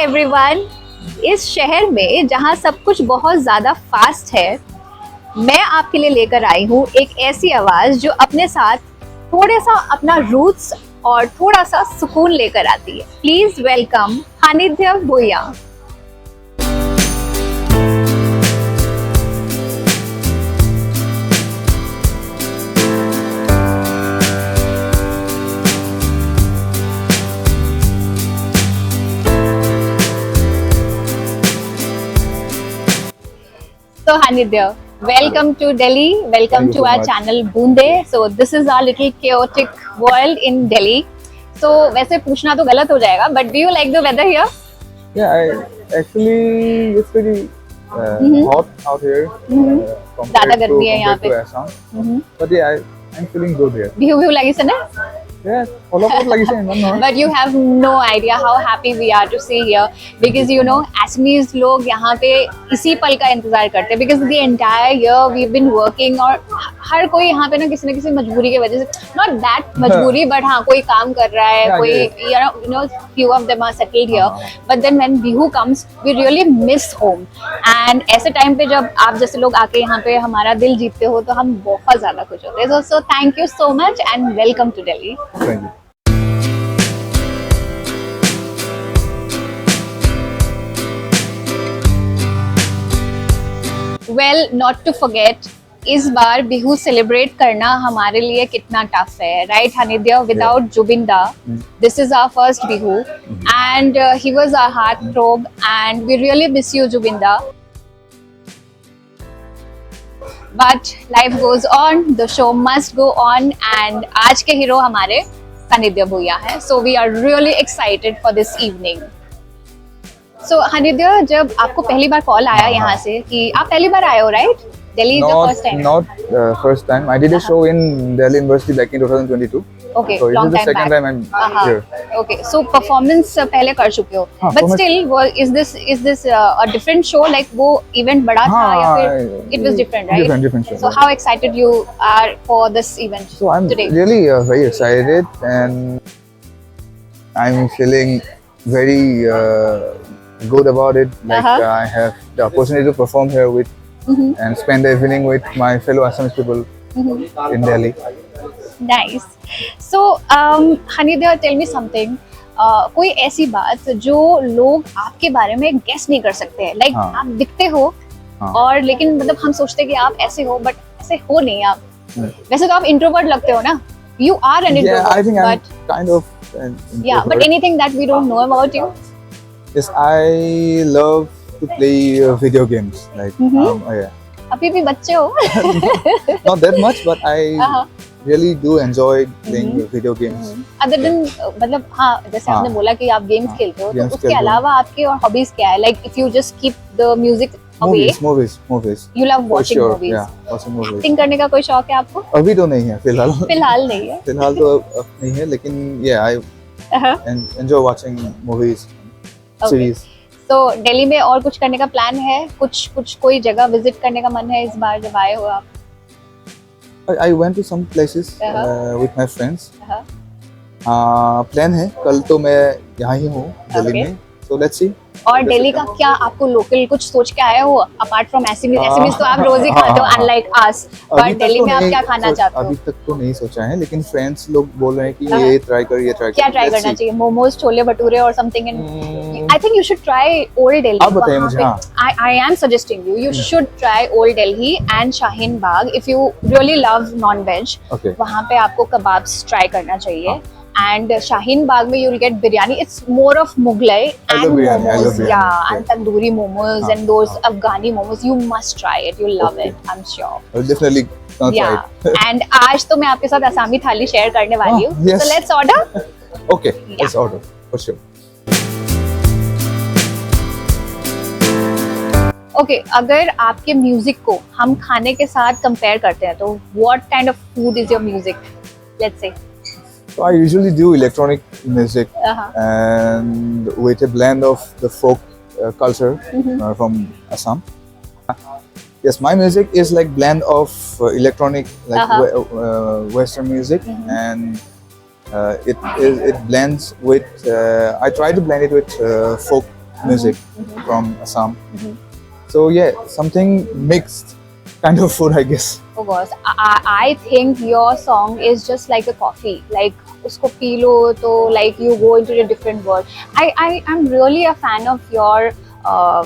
Everyone. इस शहर में जहाँ सब कुछ बहुत ज़्यादा फास्ट है, मैं आपके लिए लेकर आई हूँ एक ऐसी आवाज़ जो अपने साथ थोड़ा सा अपना रूट्स और थोड़ा सा सुकून लेकर आती है। Please welcome हानिध्य Bhuya. So Hanidya, welcome to Delhi. Welcome to our channel Boonde. So this is our little chaotic world in Delhi. So वैसे पूछना तो गलत हो जाएगा, but do you like the weather here? Yeah, actually it's pretty hot out here. ज़्यादा गर्मी है यहाँ पे. But yeah, I'm feeling good here. View লাগিছে নে? Yeah, all of us লাগিছে ইমান নহয়. But you have no idea how happy we are to see here because you know Assamese लोग यहाँ पे इसी पल का इंतजार करते हैं because the entire year we've been working और हर कोई यहाँ पे ना किसी मजबूरी की वजह से not that मजबूरी but हाँ कोई काम कर रहा है, कोई you know few of them are settled here. But then when Bihu comes we really miss home and ऐसे टाइम पे जब आप जैसे लोग आके यहाँ पे हमारा दिल जीतते हो तो हम बहुत ज़्यादा खुश होते हैं. So thank you so much and welcome to Delhi. Thank you. Well, not to forget, इस बार बिहू सेलिब्रेट करना हमारे लिए कितना टफ है, राइट हानिध्य? विदाउट जुबिंदा, this is our first Bihu and he was our heart throb and we really miss you जुबिंदा. But life goes on, the show must go on and आज के हीरो हमारे हानिध्य भूया हैं. So we are really excited for this evening. So Hanidhya, जब आपको पहली बार call आया यहाँ से कि आप पहली बार आए हो, right? Delhi is your first time. Not first time. I did a show in Delhi University back in 2022. Okay, so long this is the time second back. time I'm here. Okay, so performance पहले कर चुके हो, but still, is this a different show? Like वो event बड़ा था या फिर it was different, right? Different show. So how excited you are for this event So I'm today? really very excited and I'm feeling very good about it. Like I have the opportunity to perform here with and spend the evening with my fellow Assamese people in Delhi. Nice. So Hanidya, tell me something. कोई ऐसी बात जो लोग आपके बारे में guess नहीं कर सकते हैं, लाइक आप दिखते हो और लेकिन मतलब हम सोचते हैं कि आप ऐसे हो बट ऐसे हो नहीं आप. वैसे तो आप इंट्रोवर्ट लगते हो ना? You are an introvert. Yeah, I think but I'm kind of an introvert. Yeah, but anything that we don't know about you? Yes, I love to play video games. Like yeah. अभी भी बच्चे हो? Not that much, but I really do enjoy playing video games. Other than मतलब हाँ, जैसे आपने बोला कि आप गेम्स खेलते हो, तो उसके अलावा आपके और हॉबीज क्या है? Like if you just keep the music away. Movies. You love watching movies. Yeah, watching movies. Acting करने का कोई शौक है आपको? अभी तो नहीं है फिलहाल. फिलहाल नहीं है. फिलहाल तो अब नहीं है, लेकिन yeah, I enjoy watching movies, series. तो दिल्ली में और कुछ करने का प्लान है? कुछ कोई जगह विजिट करने का मन है इस बार जब आए हो आप? I went to some places with my friends. Plan है, कल तो मैं यहाँ ही हूँ दिल्ली में, so let's see. और दिल्ली का क्या आपको लोकल कुछ सोच के आए हो अपार्ट फ्रॉम एसएमएस? तो आप रोज ही खाते हो अनलाइक अस, बट दिल्ली में आप क्या खाना चाहते हो? अभी तक तो नहीं सोचा है, लेकिन फ्रेंड्स लोग बोल रहे हैं कि ये ट्राई कर. क्या ट्राई करना चाहिए? मोमोज, छोले भटूरे और something in I think you should try Old Delhi. आप बताइए मुझे. I am suggesting you should try Old Delhi and Shaheen Bagh. If you really love non veg, वहाँ पे आपको कबाब्स ट्राई करना चाहिए. And Shaheen Bagh mein you'll get biryani. It's more of Mughlai and momos, and tandoori momos and those Afghani momos. You must try it. You'll love it. I'm sure. I'll definitely try it. And आज तो मैं आपके साथ असमी थाली share करने वाली हूँ. Yes. So let's order. Okay, let's order for sure. Okay, अगर आपके म्यूजिक को हम खाने के साथ कंपेयर करते हैं तो what kind of food is your music? Let's say. So I usually do electronic music and with a blend of the folk culture from Assam. Yes, my music is like blend of electronic, like Western music, and it blends with. I try to blend it with folk music from Assam. So yeah, something mixed kind of food, I guess. Oh gosh, I think your song is just like a coffee. Like usko pee lo to like you go into a different world. I'm really a fan of your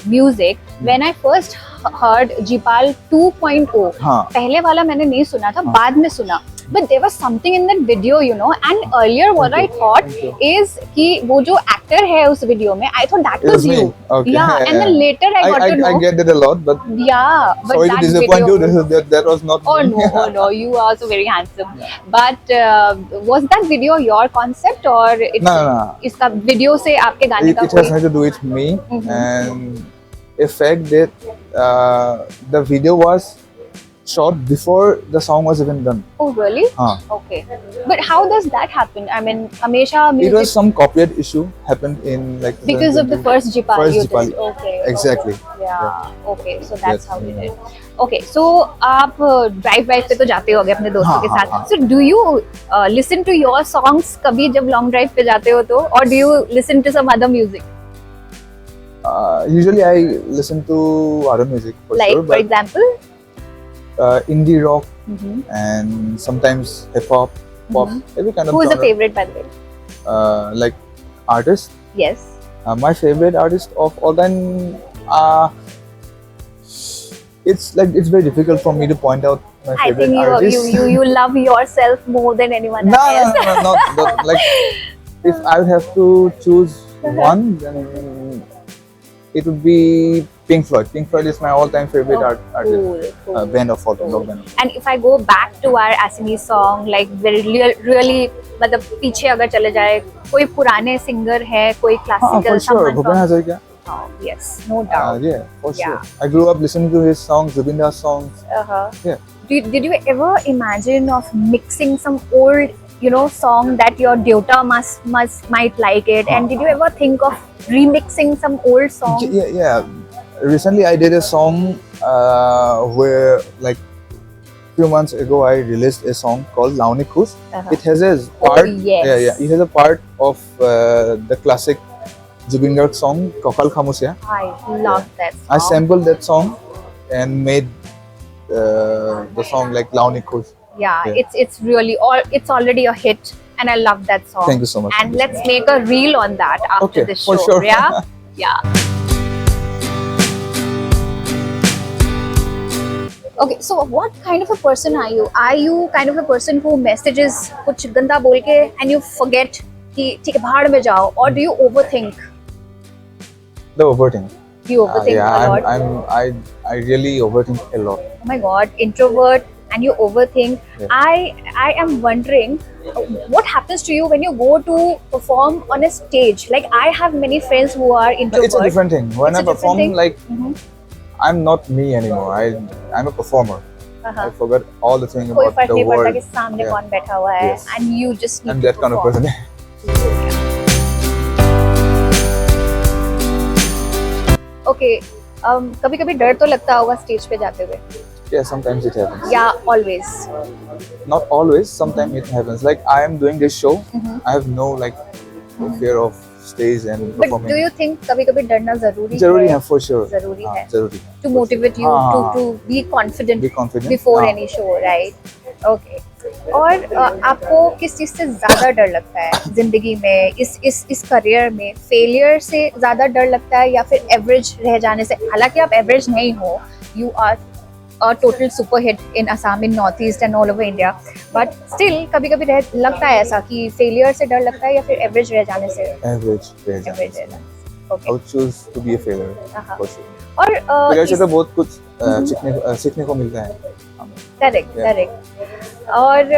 music. When I first heard Jeepal 2.0, हाँ. पहले वाला मैंने नहीं सुना था, बाद में सुना. But there was something in that video, you know. And earlier, what I thought is कि वो जो actor है उस video में, I thought that It was was me. you. Okay. Yeah. And then later I got to know. I get that a lot, but Yeah, but sorry to that disappoint video. you. That was not. Oh me. no, oh no, you are also very handsome. But was that video your concept or it's, No. इसका video से आपके गाने का It has nothing to do with me, and in fact that the video was shot before the song was even done. Oh really? हाँ. Okay. But how does that happen? I mean, हमेशा It music was some copyright issue happened in like because of the first Jeepal First you Jeepal. did. Okay. Exactly. Yeah. Okay. So that's Yes. how we did. Okay. So आप drive पे तो जाते होगे अपने दोस्तों हाँ, के हाँ, साथ. हाँ. So do you listen to your songs कभी जब long drive पे जाते हो तो, or do you listen to some other music? Usually I listen to other music for Like sure, for but example. indie rock Mhm. and sometimes hip hop, pop, every kind of Who is the genre. favorite by the way? Like artist. Yes. My favorite artist of all time. It's very difficult for me to point out my I favorite think artist. you love yourself more than anyone No, else. not like if I would have to choose one, then it would be Pink Floyd. Pink Floyd is my all-time favorite artist, Cool. band of all time. Rock band. And if I go back to our Assamese song, like very really मतलब पीछे अगर चले जाए, कोई पुराने singer है, कोई For classical sure. someone Bhupen from. Hazarika. Oh, yes, no doubt. Yeah, for sure. Yeah. I grew up listening to his songs, Zubin Das songs. Uh-huh. Yeah. Did you ever imagine of mixing some old, song that your deuter might like it, and did you ever think of remixing some old song? Yeah. Recently, I did a song where, like, few months ago, I released a song called Launi Khus. Uh-huh. It has a part. yes. Yeah. It has a part of the classic Zubin Garg song Kokal Khamusya. I love that song. I sampled that song and made the song like Launi Khus. Yeah, Yeah. it's really it's already a hit, and I love that song. Thank you so much. And let's make a reel on that after Okay, this for show. sure. Yeah, yeah. Okay, so what kind of a person are you? Are you kind of a person who messages कुछ गंदा बोल के and you forget कि ठीक है भाड़ में जाओ, or do you overthink? The overthink. You overthink a lot. I really overthink a lot. Oh my God, introvert and you overthink. Yeah. I am wondering what happens to you when you go to perform on a stage. Like I have many friends who are introverts. It's a different thing. When It's I a different perform, thing. like Mhm. I'm not me anymore. I'm a performer. Uh-huh. I forgot all the thing कोई about फर्क the नहीं पड़ता world. कि सामने Yeah. कौन बैठा हुआ है, Yes. and you just need I'm to that kind of perform. person. Okay, कभी कभी डर तो लगता होगा स्टेज पे जाते हुए. Yeah, sometimes it happens. Yeah, always. Not always. Sometimes it happens. Like I am doing this show. Mhm. I have no like fear of stage and But performing. do you think कभी कभी डरना जरूरी जरूरी है? है for sure. जरूरी है. जरूरी. To motivate you हाँ. to be confident. Be confident. Before हाँ. any show, right? Okay. और आपको किस चीज से ज्यादा डर लगता है जिंदगी में, इस करियर में? फेलियर से ज्यादा डर लगता है या फिर एवरेज रह जाने से? हालांकि आप एवरेज नहीं हो, you are a total super hit in Assam, in Northeast and all over India, but still कभी कभी लगता है ऐसा कि फेलियर से डर लगता है या फिर एवरेज रह जाने से? Average. एवरेज रहना. I Okay. would choose to be a failure हाँ. for sure. और फेलियर से तो बहुत कुछ सीखने को मिलता है. Correct Yeah. करेक्ट. और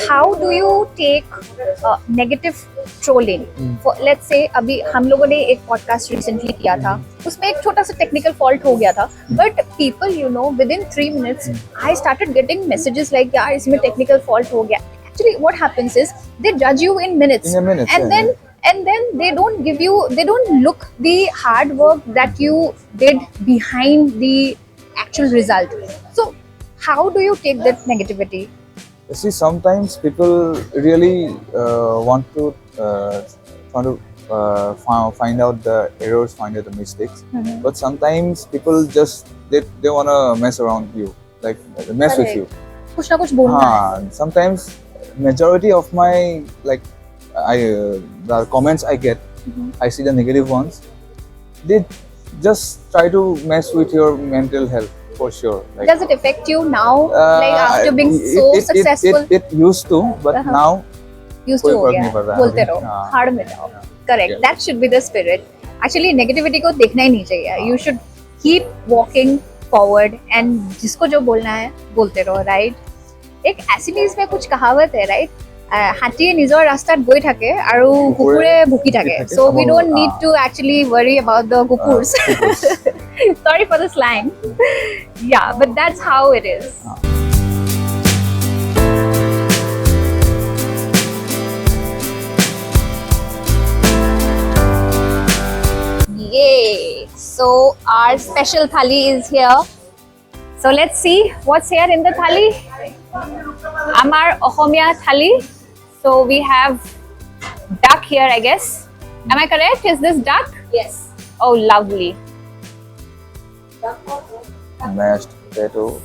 how do you take negative trolling? Let's say अभी हम लोगों ने एक पॉडकास्ट रिसेंटली किया था, उसमें एक छोटा सा टेक्निकल फॉल्ट हो गया था, but people with in 3 minutes I started getting messages like यार इसमें टेक्निकल फॉल्ट हो गया. Actually what happens is they जज you in minutes, In a minute, and yeah, then they don't look the hard work that you did behind the actual result. So how do you take that negativity? See, sometimes people really want to find out the errors, find out the mistakes. But sometimes people just they wanna mess around you, like mess with you. कुछ ना कुछ बोलना है. हाँ, sometimes majority of my like the comments I get, I see the negative ones. They just try to mess with your mental health for sure. Like, Does it affect you now? Like after being so successful? It used to, but now Used to कोई हो फर्क गया नहीं है. पड़ रहा है. बोलते रहो, हाँ. हाड़ में जाओ. Correct. Yeah. That should be the spirit. Actually, negativity को देखना ही नहीं चाहिए. You should keep walking forward and जिसको जो बोलना है बोलते रहो, right? एक एसिडीज में कुछ कहावत है, right? হাতীয়ে নিজৰ ৰাস্তাত গৈ থাকে আৰু কুকুৰে ভুকি থাকে. So we don't need to actually worry about the কুকুrs. Sorry for the slang. Yeah, but that's how it is. Yay! So our special thali is here. So let's see what's here in the thali. Amar Ohomia thali. So we have duck here, I guess. Am I correct? Is this duck? Yes. Oh, lovely. Mashed potato.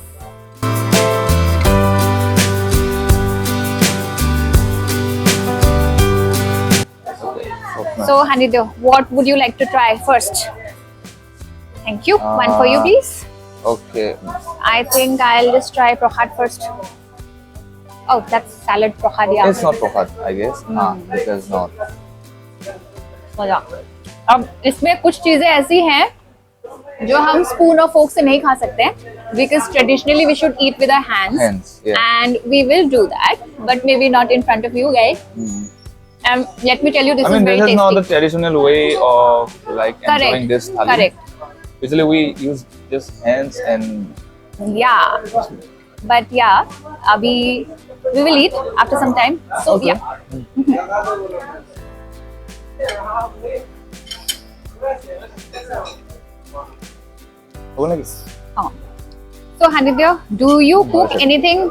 So Hanideo, what would you like to try first? Thank you. One for you, please. Okay. I think I'll just try Prohad first. Oh, that's salad Prohad, yeah. It's not Prohad, I guess. It is not. मजा. अब इसमें कुछ चीजें ऐसी हैं जो हम spoon और फोक से नहीं खा सकते because traditionally we should eat with our hands. Hands, yeah. And we will do that, but maybe not in front of you guys. Let me tell you, this I mean, is very this is tasty. not the traditional way of like enjoying this thali. Correct. Usually we use just hands and Yeah. But yeah, abhi we will eat after some time. So Okay. yeah. Oh. So Hanidya, do you cook anything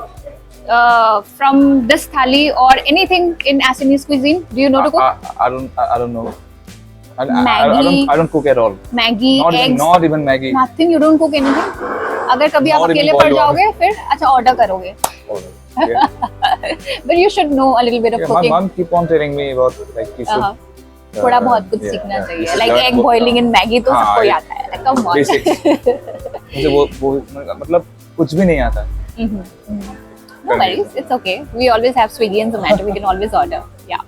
from this thali or anything in Assamese cuisine? Do you know to cook? I don't know. Maggi. I don't cook at all. Maggi, eggs, Not even Maggi. nothing. You don't cook anything. अगर कभी आप Not even अकेले पड़ boiled जाओगे फिर अच्छा order करोगे. Yeah. But you should know a little bit of Yeah, my cooking. mom keep on telling me about like you should. थोड़ा बहुत कुछ yeah, सीखना yeah. चाहिए. You should Like learn egg cook. boiling in Maggi तो हाँ, सबको ही yeah. आता है. Like, come on. Basics. मुझे वो मतलब कुछ भी नहीं आता. No worries, it's okay. We always have Swiggy and Zomato. We can always order. Yeah.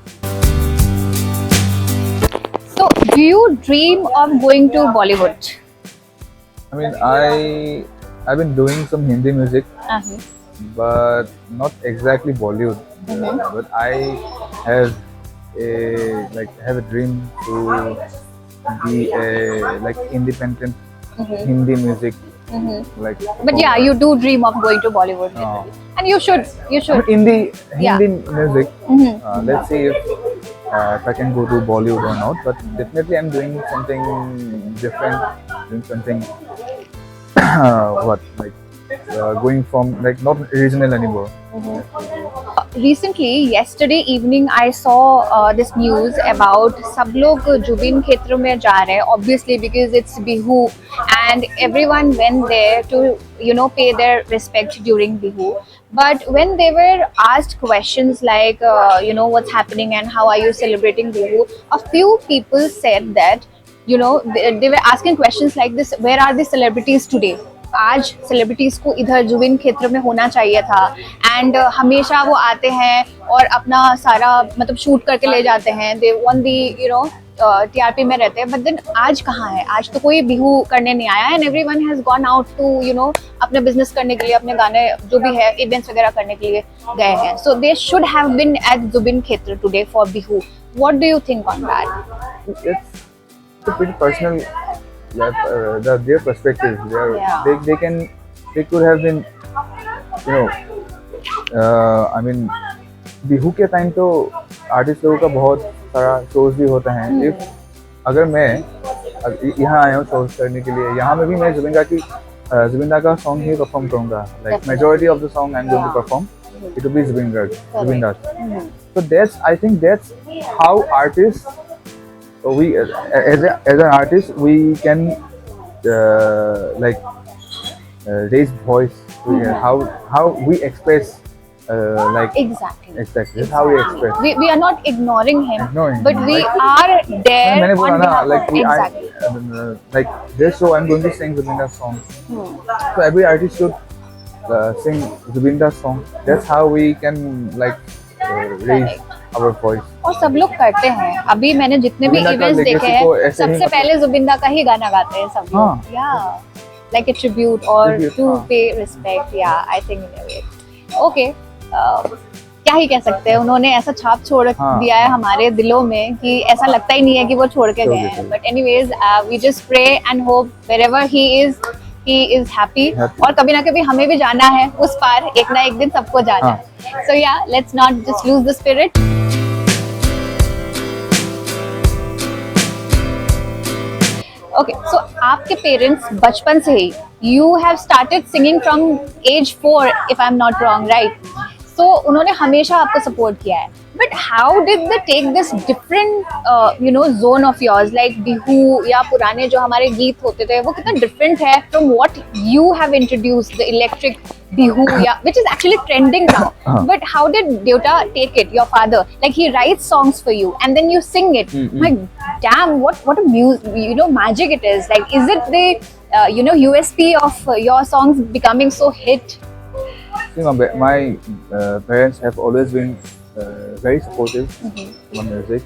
So, do you dream of going to Bollywood? I mean, I've been doing some Hindi music, but not exactly Bollywood. But I have a dream to be a like independent Hindi music like. But yeah, you do dream of going to Bollywood. No. And you should. You should. Hindi Yeah. music. Let's see if I can go to Bollywood or not. But definitely, I'm doing something different. Doing something going from like not regional anymore. Recently, yesterday evening, I saw this news about सब लोग जुबिन क्षेत्र में जा रहे हैं, obviously because it's Bihu and everyone went there to pay their respect during Bihu. But when they were asked questions like what's happening and how are you celebrating Bihu, a few people said that they were asking questions like this: where are the celebrities today? आज celebrities को इधर जुबिन क्षेत्र में होना चाहिए था and हमेशा वो आते हैं और अपना सारा मतलब शूट करके ले जाते हैं. दे वांट दी टीआरपी में रहते हैं. बट देन आज कहाँ है? आज तो कोई बिहू करने नहीं आया and everyone has gone out to अपने बिजनेस करने के लिए, अपने गाने जो भी है इवेंट्स वगैरह करने के लिए गए हैं. So they should have been at Zubin Kshetra today for Bihu. What do you think on that? It's a pretty personal. Their perspective. They could have been, I mean, Bihu के टाइम तो आर्टिस्ट लोगों का बहुत सारा शोज भी होता है. If अगर मैं यहाँ आया हूँ शोज करने के लिए, यहाँ में भी मैं जुबिन दा का सॉन्ग ही परफॉर्म करूँगा. Like majority of the song I'm going to perform, it will be Zubin Das. So I think that's how artists we as an artist we can like raise voice. How we express like Exactly. exactly that's how we express. We are not ignoring him, Ignoring but him, we like- are there मैंने बोला on ना behalf like of exactly. Like this show I'm going to sing Zubinda's song. So every artist should sing Zubinda's song. That's how we can like raise our voice. और सब लोग करते हैं. अभी मैंने जितने भी जुबिंदा का इवेंट्स देखे legacy को हैं ऐसे ही सबसे मतलब- पहले जुबिंदा का ही गाना गाते हैं सब हाँ. लोग. या like a tribute or Tribute, to हाँ. pay respect. Yeah, I think in a way. Okay. क्या ही कह सकते हैं, उन्होंने ऐसा छाप छोड़ हाँ. दिया है हमारे दिलों में कि ऐसा लगता ही नहीं है कि वो छोड़ के गए हैं. But anyways we just pray and hope wherever he is happy. और कभी ना कभी हमें भी जाना है उस पार, एक ना एक दिन सबको जाना है. So yeah, let's not just lose the spirit. Okay so आपके पेरेंट्स बचपन से ही you have started singing from age 4 if I am not wrong, right? So उन्होंने हमेशा आपको सपोर्ट किया है. But how did they take this different zone of yours, like Bihu या पुराने जो हमारे गीत होते थे वो कितना डिफरेंट है from what you have introduced the electric Bihu, या which is actually trending now. But how did Deota take it, your father? Like he writes songs for you and then you sing it. My damn, what a magic it is. Like, is it the USP of your songs becoming so hit? See, my parents have always been very supportive of my music.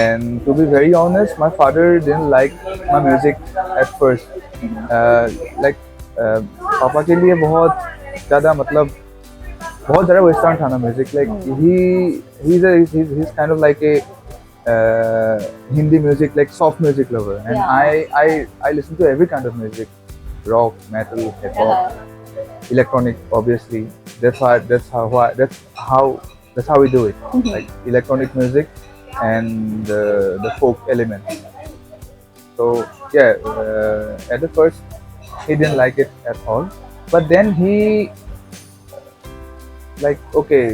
And to be very honest, my father didn't like my music at first. Like पापा के लिए बहुत ज़्यादा मतलब बहुत ज़्यादा western था ना music. Like he's kind of like a Hindi music, like soft music lover, and Yeah. I listen to every kind of music, rock, metal, hip hop, electronic, obviously. That's how we do it. Like electronic music and the folk element. So yeah, at the first he didn't like it at all, but then he like, okay,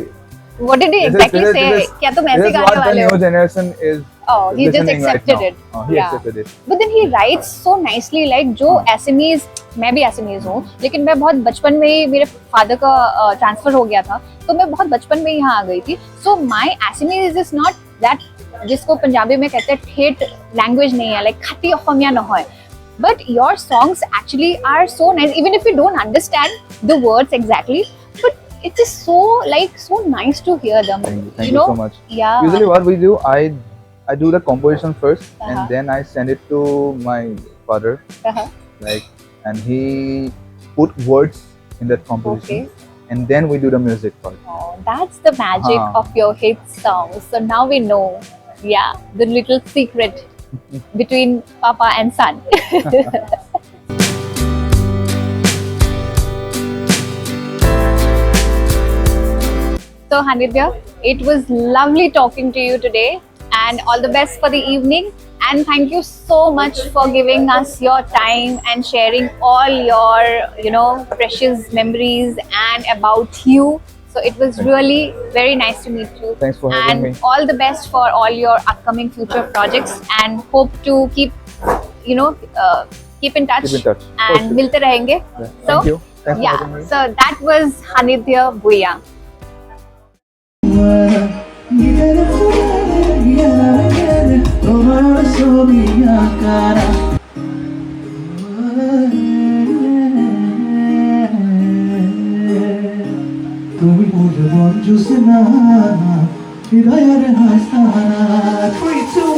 What did he exactly say? क्या तुम ऐसे this is गाने what the वाले new हो? generation is Oh, he just listening right accepted now. it. He Yeah. accepted it. But then he writes so nicely, like जो Assamese, मैं भी Assamese हूँ, लेकिन मैं बहुत बचपन में ही मेरे फादर का ट्रांसफर हो गया था, तो मैं बहुत बचपन में ही यहाँ आ गई थी. So my Assamese is not that, जिसको पंजाबी में कहते हैं ठेठ लैंग्वेज नहीं है, like खट्टी असमिया न हो. But your songs actually are so nice, even if you don't understand the words exactly, but it is so nice to hear them. Thank you so much. Yeah. Usually what we do, I do the composition first, and Uh-huh. then I send it to my father, Uh-huh. like, and he put words in that composition, and then we do the music part. Oh, that's the magic of your hit songs. So now we know, yeah, the little secret between Papa and son. So Hanidya, it was lovely talking to you today, and all the best for the evening. And thank you so much for giving us your time and sharing all your, precious memories and about you. So it was really very nice to meet you. Thanks for having me. And all the best for all your upcoming future projects, and hope to keep in touch. Keep in touch. And milte rahenge. Yeah. So Thank you. Thanks for yeah, having me. so that was Hanidya Bhuiyan. তুমি বুঝবো জুসনা হৃদয়ের হাসানা 3, 2,